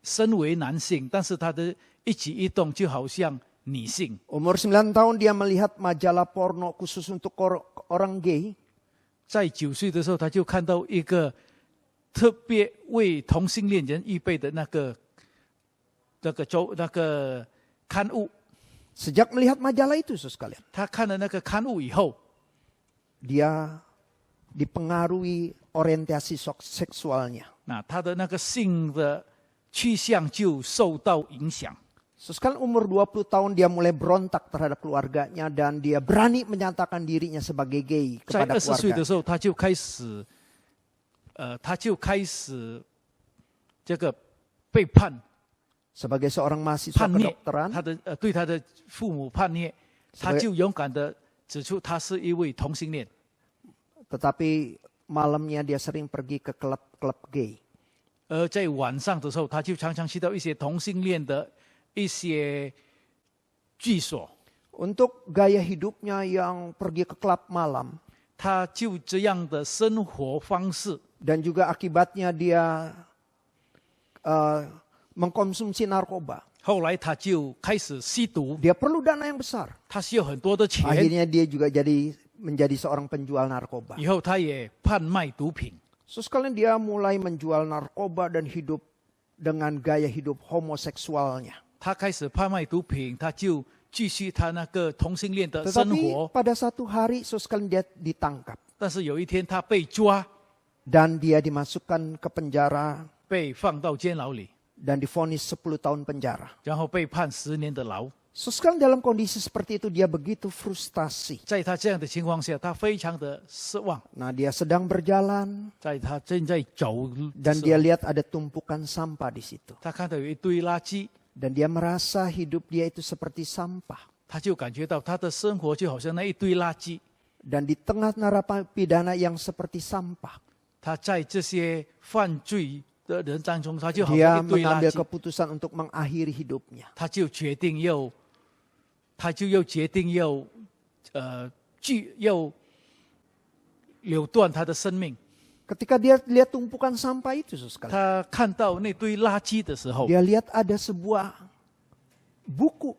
身为男性，但是他的一举一动就好像女性。 Umur 9 tahun dia melihat majalah porno khusus untuk orang gay. 在9岁的时候，他就看到一个特别为同性恋人预备的那个刊物。 Sejak melihat majalah itu, sekalian, 他看了那个刊物以后， dia dipengaruhi orientasi seksualnya. 那他的那个性的去向就受到影响。 Sekarang umur 20 tahun dia mulai berontak terhadap keluarganya dan dia berani menyatakan dirinya sebagai gay 在 kepada 20岁的 keluarga. 时候，他就开始这个被判 Sebagai seorang mahasiswa 叛逆， kedokteran, 对他的父母叛逆，他就勇敢的指出他是一位同性恋。 tetapi malamnya dia sering pergi ke klub-klub gay. 而在晚上的时候，他就常常去到一些同性恋的一些居所， Untuk gaya hidupnya yang pergi ke klub malam 他就这样的生活方式， dan juga akibatnya dia mengkonsumsi narkoba. 后来他就开始吸毒， Dia perlu dana yang besar. 他需要很多的钱， Akhirnya dia juga menjadi seorang penjual narkoba. 以后他也贩卖毒品。 So sekalian dia mulai menjual narkoba dan hidup dengan gaya hidup homoseksualnya. 他开始贩卖毒品，他就继续他那个同性恋的生 Tetapi 活。 pada satu hari, so sekalian dia ditangkap. 但是有一天他被抓， Dan dia dimasukkan ke penjara 被放到监牢里， dan divonis 10 tahun penjara. 然后被判10年的牢。 So sekalian dalam kondisi seperti itu dia begitu frustasi. 在他这样的情况下，他非常的失望。 Nah dia sedang berjalan 在他正在走的 dan 时 dia 候， lihat ada tumpukan sampah di situ. 他看到有一堆垃圾， Dan dia merasa hidup dia itu seperti sampah. 他就感觉到他的生活就好像那一堆垃圾。 Dan di tengah narapidana yang seperti sampah, 他在这些犯罪的人当中，他就好 dia 像一堆垃 mengambil 圾。 keputusan untuk mengakhiri hidupnya. 他就决定要扭断他的生命。 Ketika dia lihat tumpukan sampah itu, sekali, 他看到那堆垃圾的时候， dia lihat ada sebuah buku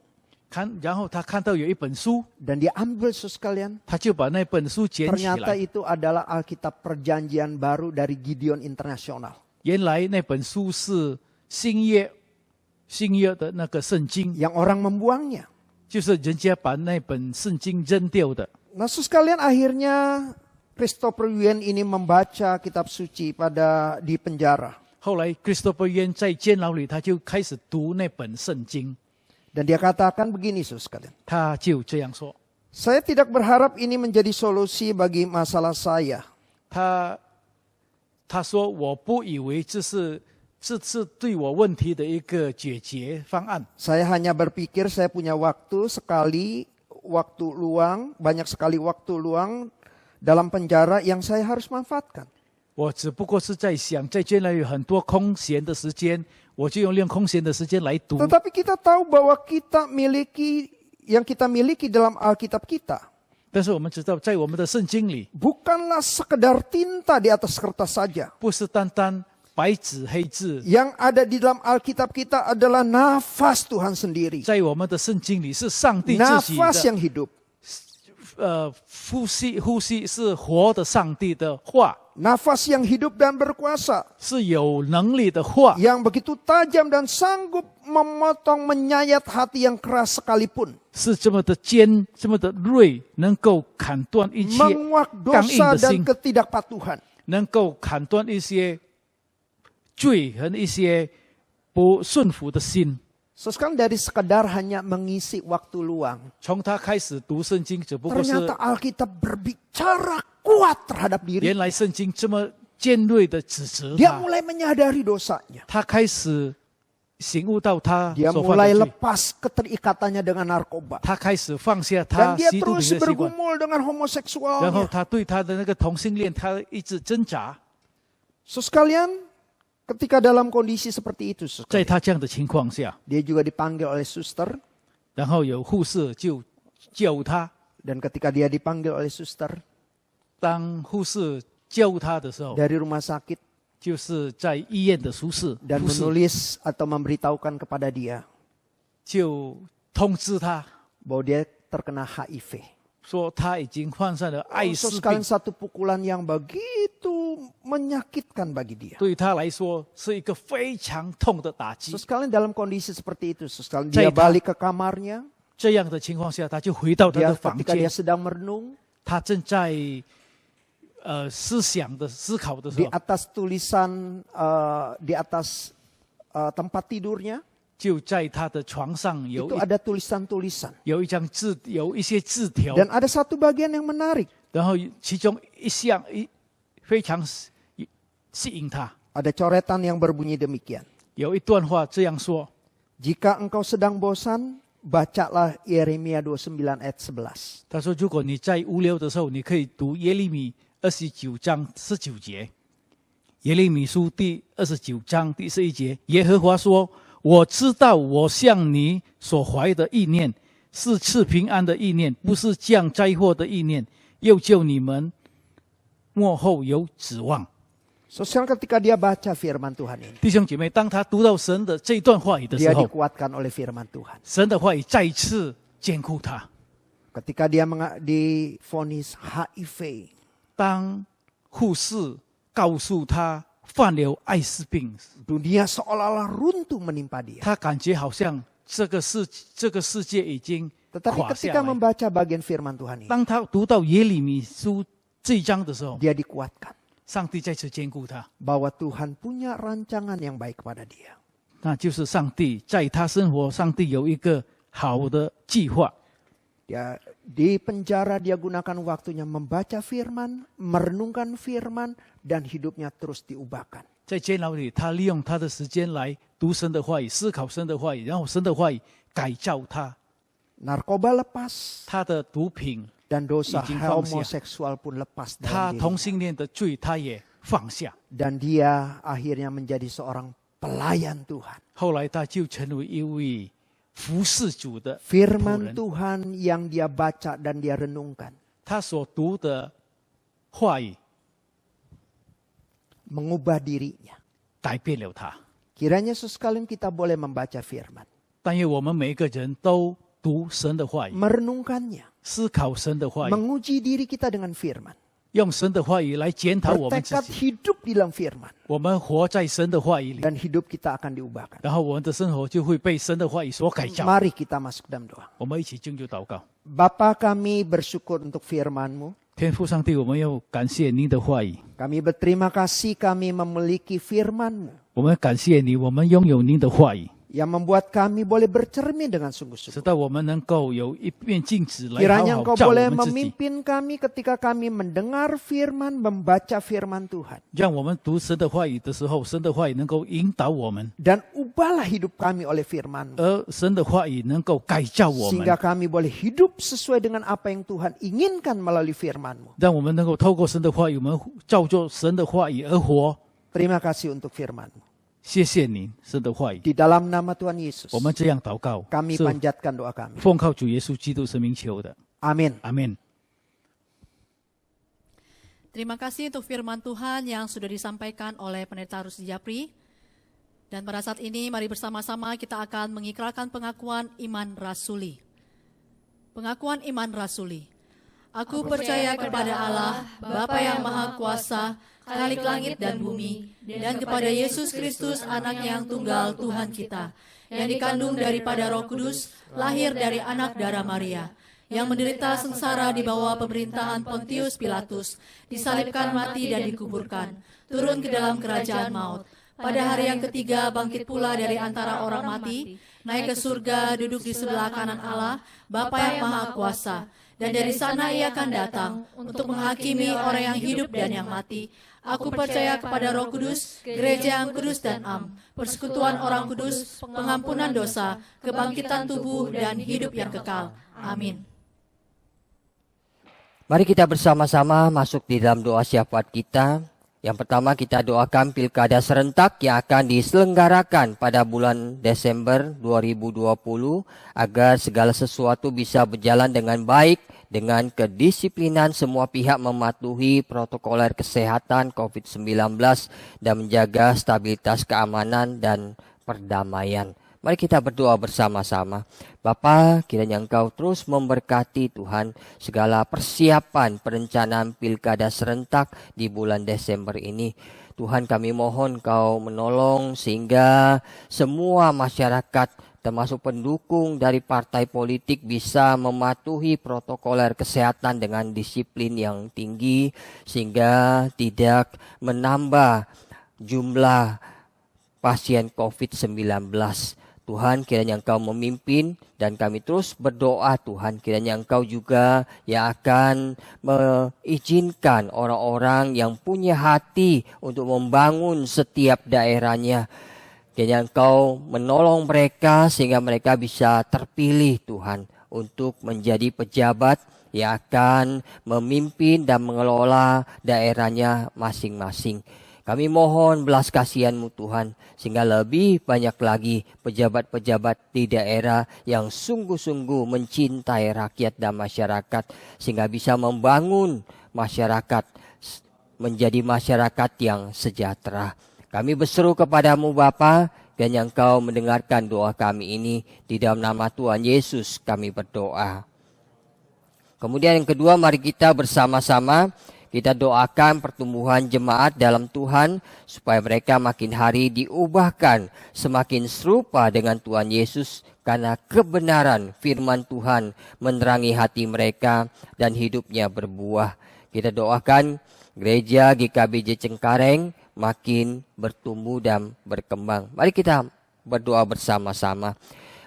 然后他看到有一本书， dan dia ambil sekalian. 他就把那本书捡起 Ternyata 来。 itu adalah Alkitab Perjanjian Baru dari Gideon Internasional. 原来那本书是新约的那个圣经， Yang orang membuangnya. 就是人家把那本圣经扔掉的。 Nah, sekalian akhirnya Christopher Yuan ini membaca kitab suci di penjara. 后来 Christopher Yuan 在监牢里，他就开始读那本圣经， Dan dia katakan begini, sekalian. 他就这样说。 Saya tidak berharap ini menjadi solusi bagi masalah saya. 他说：“我不以为这是对我问题的一个解决方案。 Saya hanya berpikir saya punya banyak sekali waktu luang dalam penjara yang saya harus manfaatkan. 我只不过是在想，在监牢有很多空闲的时间，我就用空闲的时间来读。 Tetapi kita tahu bahwa yang kita miliki dalam Alkitab kita 但是我们知道，在我们的圣经里， bukanlah sekedar tinta di atas kertas saja. 不是单单白纸黑字， Yang ada di dalam Alkitab kita adalah nafas Tuhan sendiri. 在我们的圣经里是上帝自己 Nafas 的 yang hidup. 呼吸是活的上帝的话， Nafas yang hidup dan berkuasa. 是有能力的话， Yang begitu tajam dan sanggup memotong menyayat hati yang keras sekalipun. 是这么的尖，这么的锐，能够砍断一切 Menguak 刚硬 dosa 的 dan 心， ketidakpatuhan. 能够砍断一些罪和一些不顺服的心。 Sekarang dari sekedar hanya mengisi waktu luang. 从他开始读圣经，只不过是 Ternyata Alkitab berbicara kuat terhadap diri. 原来圣经这么尖锐的指责 Dia 他， mulai menyadari dosanya. 他开始醒悟到他 Dia 所犯 mulai 的罪， lepas keterikatannya dengan narkoba. 他开始放下 Dan 他 dia 吸毒品 terus 的习惯， bergumul dengan 然后 homoseksualnya. 他对他的那个同性恋，他一直挣扎。 So sekalian, ketika dalam kondisi seperti itu, 在他这样的情况下， dia juga dipanggil oleh suster. 然后有护士就救他。 Dan ketika dia dipanggil oleh suster 当护士救他的时候， dari rumah sakit 就是在医院的护士 dan menulis atau memberitahukan kepada dia 就通知他 bahwa dia terkena HIV. 说他已经患上了艾 So 滋病 sekalian，satu pukulan yang begitu menyakitkan bagi dia. 对他来说是一个非常痛的打击 So。sekalian dalam kondisi seperti itu, sekalian Saya dia balik ke kamarnya, 这样的情况下，他就回到他 dia 的房 ketika dia 间， sedang merenung 他正在思考的时 di 候， atas tulisan di atas tempat tidurnya 就在他的床上 itu ada tulisan-tulisan 有一些字条， dan ada satu bagian yang menarik. 然后其中一项非常吸引他， Ada coretan yang berbunyi demikian. 有一段话这样说： Jika engkau sedang bosan, bacalah Yeremia 29 ayat 11. 他说，如果你在无聊的时候，你可以读耶利米29章19节。耶利米书第29章第11节，耶和华说：“我知道我向你所怀的意念是赐平安的意念，不是降灾祸的意念，又救你们末后有指望。” So, sekarang ketika dia baca firman Tuhan ini, 弟兄姐妹，当他读到神的这一段话语的时 dia 候， dikuatkan oleh firman Tuhan. 神的话语再一次坚固他。 Ketika dia divonis HIV, 当护士告诉他患了艾滋病， dunia seolah-olah runtuh menimpa dia. 他感觉好像这个世界已经 Tetapi 垮下 ketika 来。 membaca bagian firman Tuhan ini, 当他读到耶利米书这一章的时候， dia dikuatkan 上帝再次坚固他， bahwa Tuhan punya rancangan yang baik kepada dia. 那就是上帝在他生活，上帝有一个好的计划。 Dia di penjara dia gunakan waktunya membaca firman, merenungkan firman, dan hidupnya terus diubahkan. 在监牢里，他利用他的时间来读神的话语，思考神的话语，然后神的话语改造他。 Narkoba lepas 他的毒品， dan dosa 已经放下。 homoseksual pun lepas 他 dalam 同 dirinya. 性恋的罪，他也放下。 Dan dia akhirnya menjadi seorang pelayan Tuhan. 后来他就成为一位服侍主的仆 Firman 人。 Tuhan yang dia baca dan dia renungkan 他所读的话语 mengubah dirinya. 改变了他。 Kiranya sesekali kita boleh membaca firman, 但愿我们每一个人都读神的话语， merenungkannya, 思考神的话语， menguji diri kita dengan firman, 用神的话语来检讨我们自 bertekad 己。 hidup di dalam firman, 我们活在神的话语里， dan hidup kita akan diubahkan. 然后我们的生活就会被神的话语所改造。 Mari kita masuk dalam doa. 我们一起进入祷告。 Bapa kami bersyukur untuk firman-Mu. 天父上帝，我们要感谢您的话语， Kami berterima kasih kami memiliki firman-Mu 我们感谢你，我们拥有您的话语， yang membuat kami boleh bercermin dengan 使 sungguh-sungguh. 到我们能够有一面镜子来 Kiranya 好 Engkau 好照我 boleh 们自己， memimpin kami ketika kami mendengar firman, membaca firman Tuhan. 让我们读神的话语的时候，神的话语能够引导我们， Dan ubahlah hidup kami oleh firman-Mu. 而神的话语能够改造我们， Sehingga kami boleh hidup sesuai dengan apa yang Tuhan inginkan melalui firman-Mu. 让我们能够透过神的话语，我们照着神的话语而活。 Terima kasih untuk firman-Mu. 谢谢您，神的话语， Di dalam nama Tuhan Yesus, 我们这样祷告， kami 是 panjatkan doa kami. 奉靠主耶稣基督圣名求的， Amin. 阿门。 Terima kasih untuk firman Tuhan yang sudah disampaikan oleh Pendeta Rusdi Japri. Dan pada saat ini mari bersama-sama kita akan mengikrarkan pengakuan iman rasuli. Pengakuan iman rasuli. Aku percaya kepada Allah, Bapa yang Maha Kuasa, Khalik langit dan bumi, dan kepada Yesus Kristus, Anak yang tunggal Tuhan kita, yang dikandung daripada Roh Kudus, lahir dari anak darah Maria, yang menderita sengsara di bawah pemerintahan Pontius Pilatus, disalibkan mati dan dikuburkan, turun ke dalam kerajaan maut. Pada hari yang ketiga bangkit pula dari antara orang mati, naik ke surga, duduk di sebelah kanan Allah, Bapa yang Maha Kuasa. Dan dari sana ia akan datang untuk menghakimi orang yang hidup dan yang mati. Aku percaya kepada Roh Kudus, gereja yang kudus dan am, persekutuan orang kudus, pengampunan dosa, kebangkitan tubuh dan hidup yang kekal. Amin. Mari kita bersama-sama masuk di dalam doa syafaat kita. Yang pertama kita doakan pilkada serentak yang akan diselenggarakan pada bulan Desember 2020 agar segala sesuatu bisa berjalan dengan baik dengan kedisiplinan semua pihak mematuhi protokoler kesehatan COVID-19 dan menjaga stabilitas keamanan dan perdamaian. Mari kita berdoa bersama-sama. Bapa, kiranya Engkau terus memberkati Tuhan segala persiapan perencanaan pilkada serentak di bulan Desember ini. Tuhan, kami mohon Engkau menolong sehingga semua masyarakat termasuk pendukung dari partai politik bisa mematuhi protokoler kesehatan dengan disiplin yang tinggi sehingga tidak menambah jumlah pasien COVID-19. Tuhan, kiranya Engkau memimpin dan kami terus berdoa Tuhan, kiranya Engkau juga yang akan mengizinkan orang-orang yang punya hati untuk membangun setiap daerahnya. Kiranya Engkau menolong mereka sehingga mereka bisa terpilih Tuhan untuk menjadi pejabat yang akan memimpin dan mengelola daerahnya masing-masing. Kami mohon belas kasihan-Mu Tuhan, sehingga lebih banyak lagi pejabat-pejabat di daerah yang sungguh-sungguh mencintai rakyat dan masyarakat, sehingga bisa membangun masyarakat menjadi masyarakat yang sejahtera. Kami berseru kepadamu Bapa, dan yang Engkau mendengarkan doa kami ini. Di dalam nama Tuhan Yesus kami berdoa. Kemudian yang kedua, mari kita bersama-sama kita doakan pertumbuhan jemaat dalam Tuhan, supaya mereka makin hari diubahkan semakin serupa dengan Tuhan Yesus, karena kebenaran firman Tuhan menerangi hati mereka dan hidupnya berbuah. Kita doakan gereja GKBJ Cengkareng makin bertumbuh dan berkembang. Mari kita berdoa bersama-sama.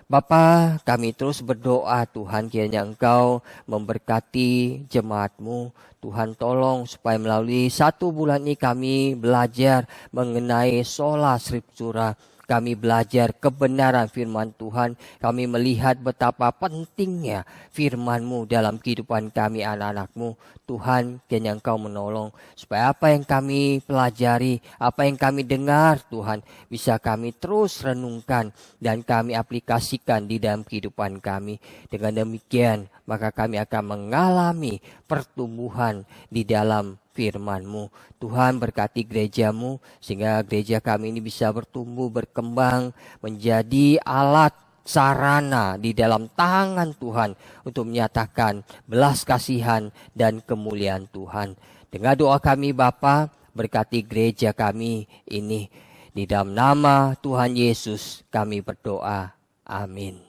Bapa, kami terus berdoa Tuhan, kiranya Engkau memberkati jemaat-Mu. Tuhan tolong supaya melalui 1 bulan ini kami belajar mengenai sola scriptura. Kami belajar kebenaran firman Tuhan. Kami melihat betapa pentingnya firman-Mu dalam kehidupan kami anak-anak-Mu. Tuhan, kiranya Engkau menolong supaya apa yang kami pelajari, apa yang kami dengar Tuhan, bisa kami terus renungkan dan kami aplikasikan di dalam kehidupan kami. Dengan demikian, maka kami akan mengalami pertumbuhan di dalam firman-Mu. Tuhan berkati gereja-Mu sehingga gereja kami ini bisa bertumbuh, berkembang, menjadi alat sarana di dalam tangan Tuhan untuk menyatakan belas kasihan dan kemuliaan Tuhan. Dengan doa kami Bapa, berkati gereja kami ini. Di dalam nama Tuhan Yesus kami berdoa. Amin.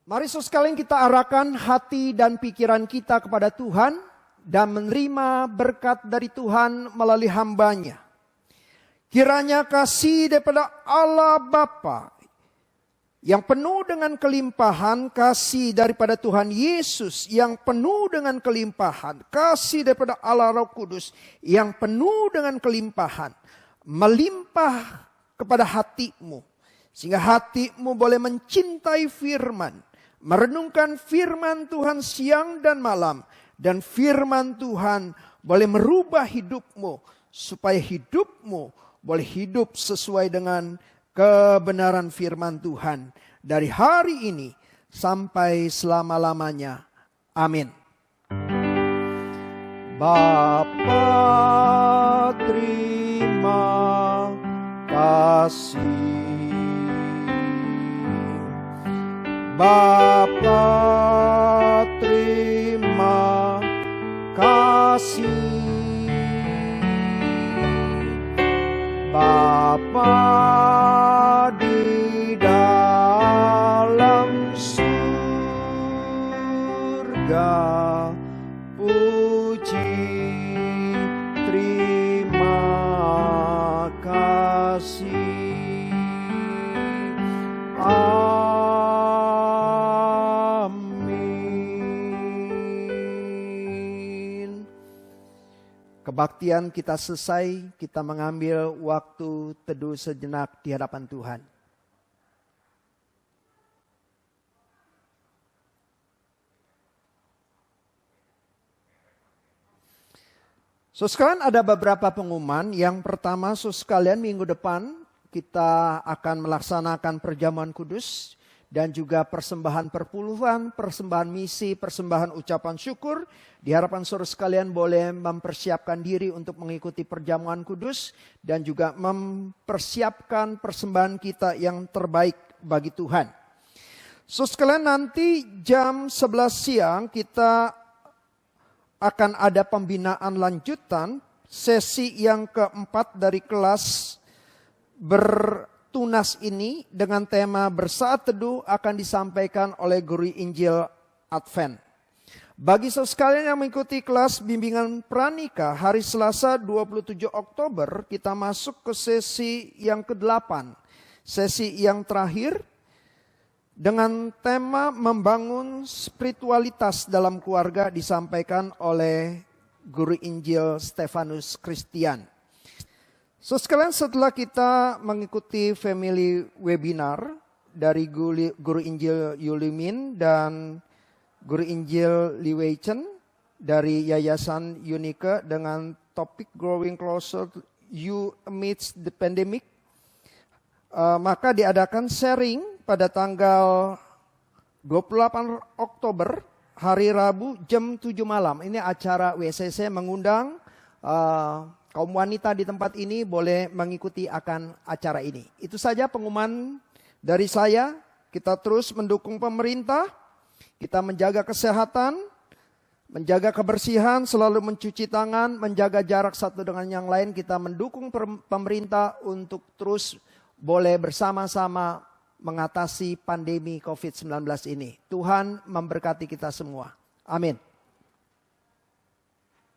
Mari sekalian kita arahkan hati dan pikiran kita kepada Tuhan dan menerima berkat dari Tuhan melalui hamba-Nya. Kiranya kasih daripada Allah Bapa yang penuh dengan kelimpahan, kasih daripada Tuhan Yesus yang penuh dengan kelimpahan, kasih daripada Allah Roh Kudus yang penuh dengan kelimpahan, melimpah kepada hatimu, sehingga hatimu boleh mencintai firman, merenungkan firman Tuhan siang dan malam, dan firman Tuhan boleh merubah hidupmu, supaya hidupmu boleh hidup sesuai dengan kebenaran firman Tuhan dari hari ini sampai selama-lamanya. Amin. Bapa, terima kasih. Bapa, terima kasih. Bapa di dalam surga, puji terima kasih. Amin. Kebaktian kita selesai, kita mengambil waktu teduh sejenak di hadapan Tuhan. Saudara sekalian, ada beberapa pengumuman. Yang pertama, saudara sekalian, minggu depan kita akan melaksanakan perjamuan kudus dan juga persembahan perpuluhan, persembahan misi, persembahan ucapan syukur. Diharapkan saudara sekalian boleh mempersiapkan diri untuk mengikuti perjamuan kudus dan juga mempersiapkan persembahan kita yang terbaik bagi Tuhan. Saudara sekalian, nanti jam 11 siang kita akan ada pembinaan lanjutan, sesi yang keempat dari kelas bertunas ini dengan tema bersaat teduh akan disampaikan oleh Guru Injil Advent. Bagi saudara sekalian yang mengikuti kelas bimbingan pranikah, hari Selasa 27 Oktober kita masuk ke sesi yang ke-8, sesi yang terakhir, dengan tema membangun spiritualitas dalam keluarga disampaikan oleh Guru Injil Stefanus Christian. So sekalian, setelah kita mengikuti family webinar dari Guru Injil Yulimin dan Guru Injil Li Wei Chen dari Yayasan Unike dengan topik Growing Closer You Amidst the Pandemic, maka diadakan sharing pada tanggal 28 Oktober, hari Rabu jam 7 malam. Ini acara WCC mengundang kaum wanita di tempat ini boleh mengikuti akan acara ini. Itu saja pengumuman dari saya. Kita terus mendukung pemerintah, kita menjaga kesehatan, menjaga kebersihan, selalu mencuci tangan, menjaga jarak satu dengan yang lain. Kita mendukung pemerintah untuk terus boleh bersama-sama mengatasi pandemi COVID-19 ini. Tuhan memberkati kita semua. Amin.